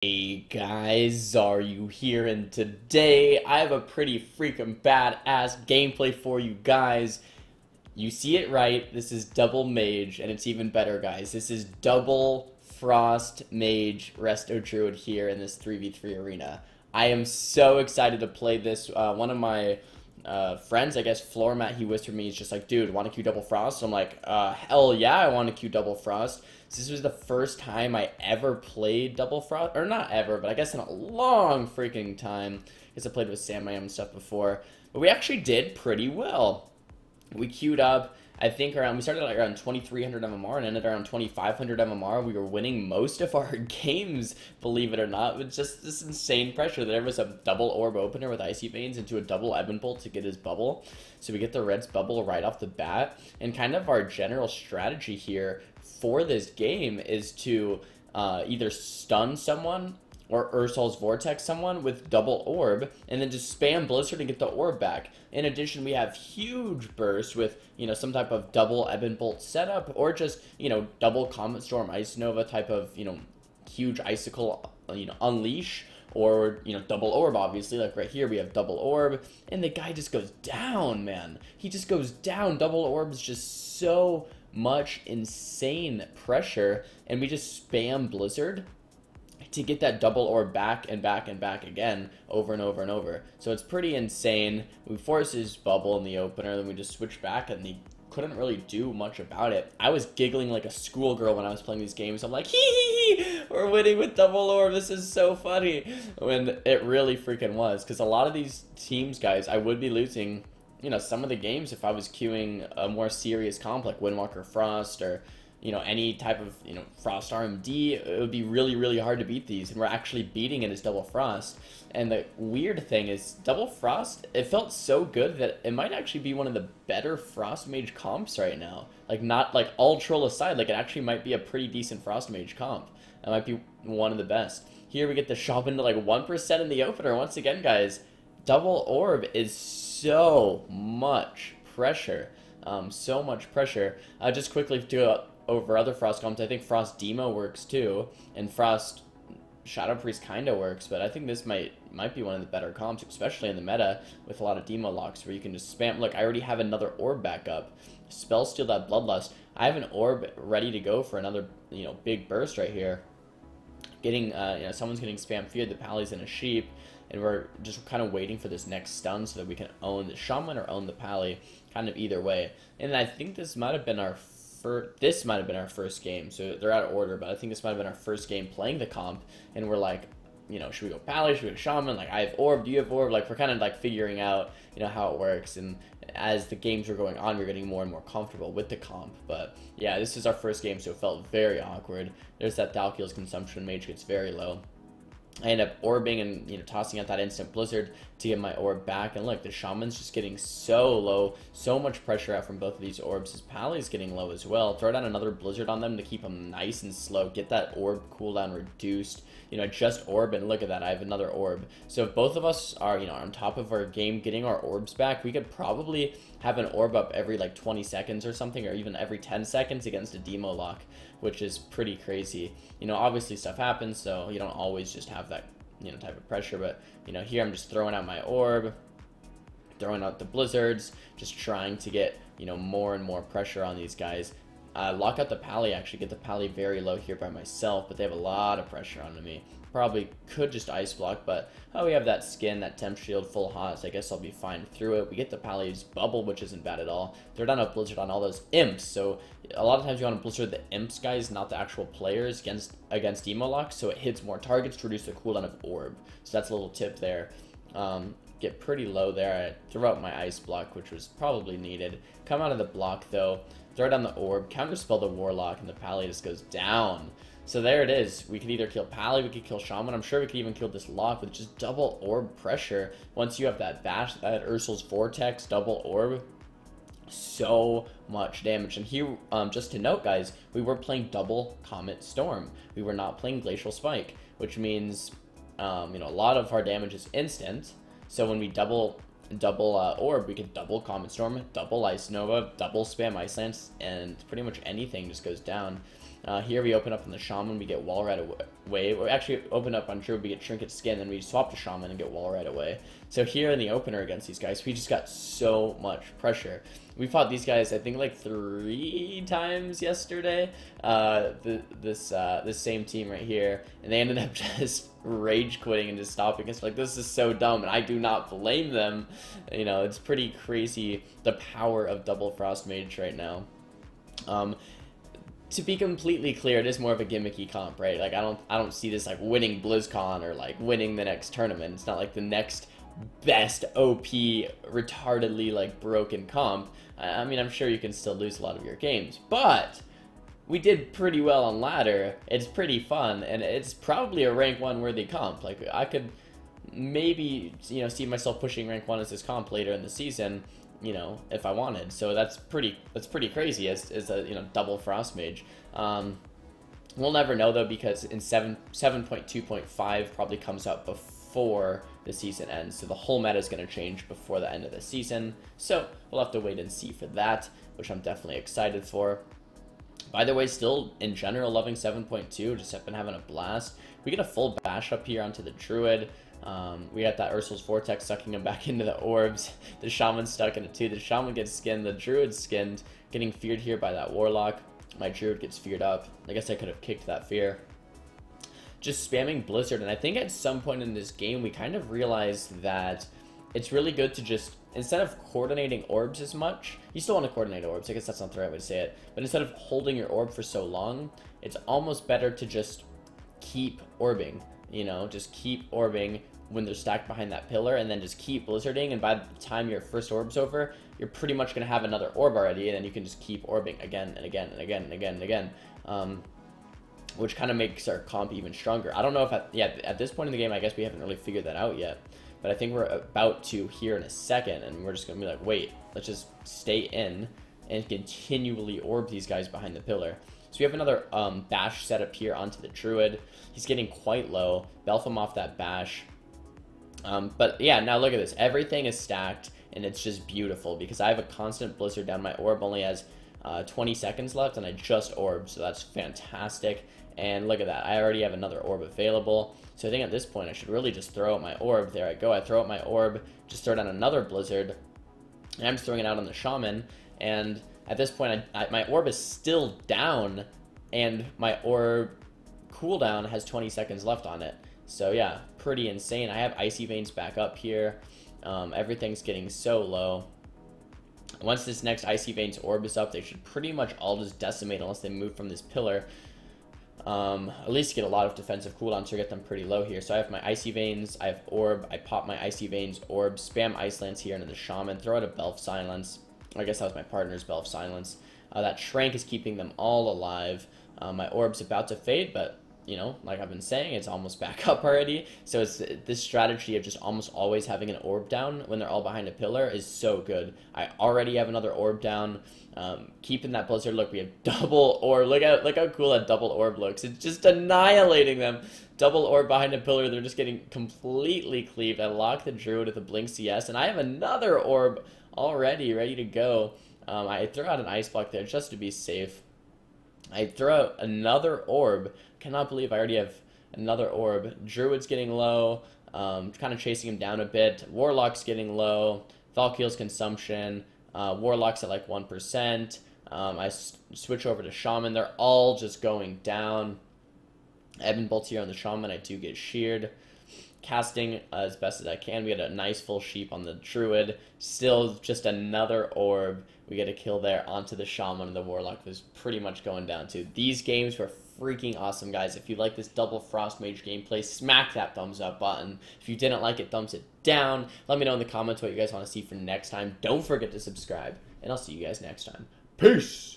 Hey guys, Xaryu here, and today I have a pretty freaking badass gameplay for you guys. You see it right, this is double Mage, and it's even better, guys. This is double Frost Mage Resto Druid here in this 3v3 arena. I am so excited to play this. One of my friends, I guess, floor mat, he whispered me, he's just like, dude, want to queue double Frost? So I'm like, hell yeah, I want to queue double Frost. So this was the first time I ever played double Frost, or not ever, but I guess in a long freaking time, because I played with Sam and stuff before, but we actually did pretty well. We queued up, I think we started like around 2300 MMR and ended around 2500 MMR. We were winning most of our games, believe it or not, with just this insane pressure. There was a double orb opener with Icy Veins into a double Ebon Bolt to get his bubble. So we get the Red's bubble right off the bat, and kind of our general strategy here for this game is to either stun someone or Ursol's Vortex someone with double orb, and then just spam Blizzard and get the orb back. In addition, we have huge bursts with, some type of double Ebon Bolt setup, or just, double Comet Storm Ice Nova type of, huge Icicle, Unleash, or, double orb, obviously. Like right here, we have double orb, and the guy just goes down, man. He just goes down. Double orb is just so much insane pressure, and we just spam Blizzard to get that double orb back and back and back again over and over and over. So it's pretty insane. We force his bubble in the opener, then we just switch back, and he couldn't really do much about it. I was giggling like a schoolgirl when I was playing these games. I'm like, hee hee hee, we're winning with double orb, this is so funny. When it really freaking was, because a lot of these teams, guys, I would be losing, some of the games if I was queuing a more serious comp like Windwalker Frost, or any type of, Frost RMD. It would be really, really hard to beat these, and we're actually beating it as double Frost. And the weird thing is, double Frost, it felt so good that it might actually be one of the better Frost Mage comps right now. Like, not, like, all troll aside, like, it actually might be a pretty decent Frost Mage comp. It might be one of the best. Here we get the Shaman to, like, 1% in the opener. Once again, guys, double orb is so much pressure. So much pressure. Just quickly to over other Frost comps, I think Frost Demo works too, and Frost Shadow Priest kinda works, but I think this might be one of the better comps, especially in the meta, with a lot of Demo locks, where you can just spam. Look, I already have another orb back up. Spell Steal that Bloodlust. I have an orb ready to go for another, big burst right here. Getting, someone's getting spam feared, the Pally's in a sheep, and we're just kind of waiting for this next stun so that we can own the Shaman or own the Pally, kind of either way. And I think this might have been our first game, so they're out of order, but I think this might have been our first game playing the comp, and we're like, should we go Pally, should we go Shaman, like, I have orb, do you have orb, like, we're kind of, like, figuring out, how it works, and as the games were going on, we are getting more and more comfortable with the comp. But yeah, this is our first game, so it felt very awkward. There's that Thalkiel's consumption, Mage gets very low. I end up orbing and, tossing out that instant Blizzard to get my orb back. And look, the Shaman's just getting so low. So much pressure out from both of these orbs. His Pally's getting low as well. Throw down another Blizzard on them to keep them nice and slow. Get that orb cooldown reduced. Just orb, and look at that. I have another orb. So if both of us are, on top of our game, getting our orbs back, we could probably have an orb up every, like, 20 seconds or something, or even every 10 seconds against a demo lock, which is pretty crazy. Obviously stuff happens, so you don't always just have that, type of pressure, but, here I'm just throwing out my orb, throwing out the Blizzards, just trying to get, more and more pressure on these guys. Lock out the Pally, actually get the Pally very low here by myself, but they have a lot of pressure onto me. Probably could just ice block, but we have that skin, that temp shield, full hot, so I guess I'll be fine through it. We get the Pally's bubble, which isn't bad at all. They're down a Blizzard on all those imps, so a lot of times you want to Blizzard the imps, guys, not the actual players against emo locks, so it hits more targets to reduce the cooldown of orb. So that's a little tip there. Get pretty low there. I throw out my ice block, which was probably needed. Come out of the block, though. Throw down the orb, counterspell the Warlock, and the Pally just goes down. So there it is. We could either kill Pally, we could kill Shaman. I'm sure we could even kill this lock with just double orb pressure. Once you have that bash, that Ursol's Vortex, double orb, so much damage. And here, just to note, guys, we were playing double Comet Storm. We were not playing Glacial Spike, which means, a lot of our damage is instant. So when we double orb, we can double Comet Storm, double Ice Nova, double spam Ice Lance, and pretty much anything just goes down. Here we open up on the Shaman, we get wall right away. We actually open up on Druid, we get Trinket Skin, then we swap to Shaman and get wall right away. So here in the opener against these guys, we just got so much pressure. We fought these guys, I think, like 3 times yesterday. This same team right here, and they ended up just rage quitting and just stopping us. Like, this is so dumb, and I do not blame them. You know, it's pretty crazy the power of Double Frost Mage right now. To be completely clear, it is more of a gimmicky comp, right? Like, I don't see this like winning BlizzCon or like winning the next tournament. It's not like the next best OP retardedly like broken comp. I mean, I'm sure you can still lose a lot of your games, but we did pretty well on ladder. It's pretty fun, and it's probably a rank 1 worthy comp. Like, I could maybe, you know, see myself pushing rank 1 as this comp later in the season, you know, if I wanted. So that's pretty crazy as a, you know, double Frost Mage. We'll never know though, because in 7.2.5 probably comes out before the season ends, so the whole meta is going to change before the end of the season. So we'll have to wait and see for that, which I'm definitely excited for. By the way, still in general loving 7.2. Just have been having a blast. We get a full bash up here onto the Druid. We got that Ursul's Vortex sucking him back into the orbs. The Shaman's stuck in it too. The Shaman gets skinned. The Druid's skinned. Getting feared here by that Warlock. My Druid gets feared up. I guess I could have kicked that fear. Just spamming Blizzard. And I think at some point in this game, we kind of realized that it's really good to just, instead of coordinating orbs as much, you still want to coordinate orbs. I guess that's not the right way to say it. But instead of holding your orb for so long, it's almost better to just keep orbing. You know, just keep orbing when they're stacked behind that pillar, and then just keep blizzarding, and by the time your first orb's over, you're pretty much going to have another orb already, and then you can just keep orbing again and again and again and again and again, which kind of makes our comp even stronger. I don't know if, at this point in the game, I guess we haven't really figured that out yet, but I think we're about to here in a second, and we're just going to be like, wait, let's just stay in and continually orb these guys behind the pillar. So we have another bash set up here onto the Druid. He's getting quite low. Belf him off that bash. But yeah, now look at this. Everything is stacked, and it's just beautiful because I have a constant blizzard down. My orb only has 20 seconds left, and I just orbed, so that's fantastic. And look at that. I already have another orb available. So I think at this point, I should really just throw out my orb. There I go. I throw out my orb, just throw down another blizzard, and I'm just throwing it out on the Shaman. And at this point, my orb is still down, and my orb cooldown has 20 seconds left on it. So yeah, pretty insane. I have Icy Veins back up here. Everything's getting so low. Once this next Icy Veins orb is up, they should pretty much all just decimate unless they move from this pillar. At least get a lot of defensive cooldowns to get them pretty low here. So I have my Icy Veins, I have orb, I pop my Icy Veins orb, spam Ice Lance here into the Shaman, throw out a Belf Silence. I guess that was my partner's Belf Silence. That Shrank is keeping them all alive. My orb's about to fade, but, you know, like I've been saying, it's almost back up already. So it's this strategy of just almost always having an orb down when they're all behind a pillar is so good. I already have another orb down. Keeping that blizzard. Look, we have double orb. Look how cool that double orb looks. It's just annihilating them. Double orb behind a pillar. They're just getting completely cleaved. I lock the Druid with a Blink CS, and I have another orb already ready to go. I throw out an Ice Block there just to be safe. I throw out another orb. Cannot believe I already have another orb. Druid's getting low. Kind of chasing him down a bit. Warlock's getting low. Valkyle's consumption. Warlock's at like 1%. I switch over to Shaman. They're all just going down. Ebon Bolt here on the Shaman. I do get sheared. Casting as best as I can. We get a nice full sheep on the Druid. Still just another orb. We get a kill there onto the Shaman, and the Warlock was pretty much going down too. These games were freaking awesome, guys. If you like this double Frost Mage gameplay, smack that thumbs up button. If you didn't like it, thumbs it down. Let me know in the comments what you guys want to see for next time. Don't forget to subscribe, and I'll see you guys next time. Peace!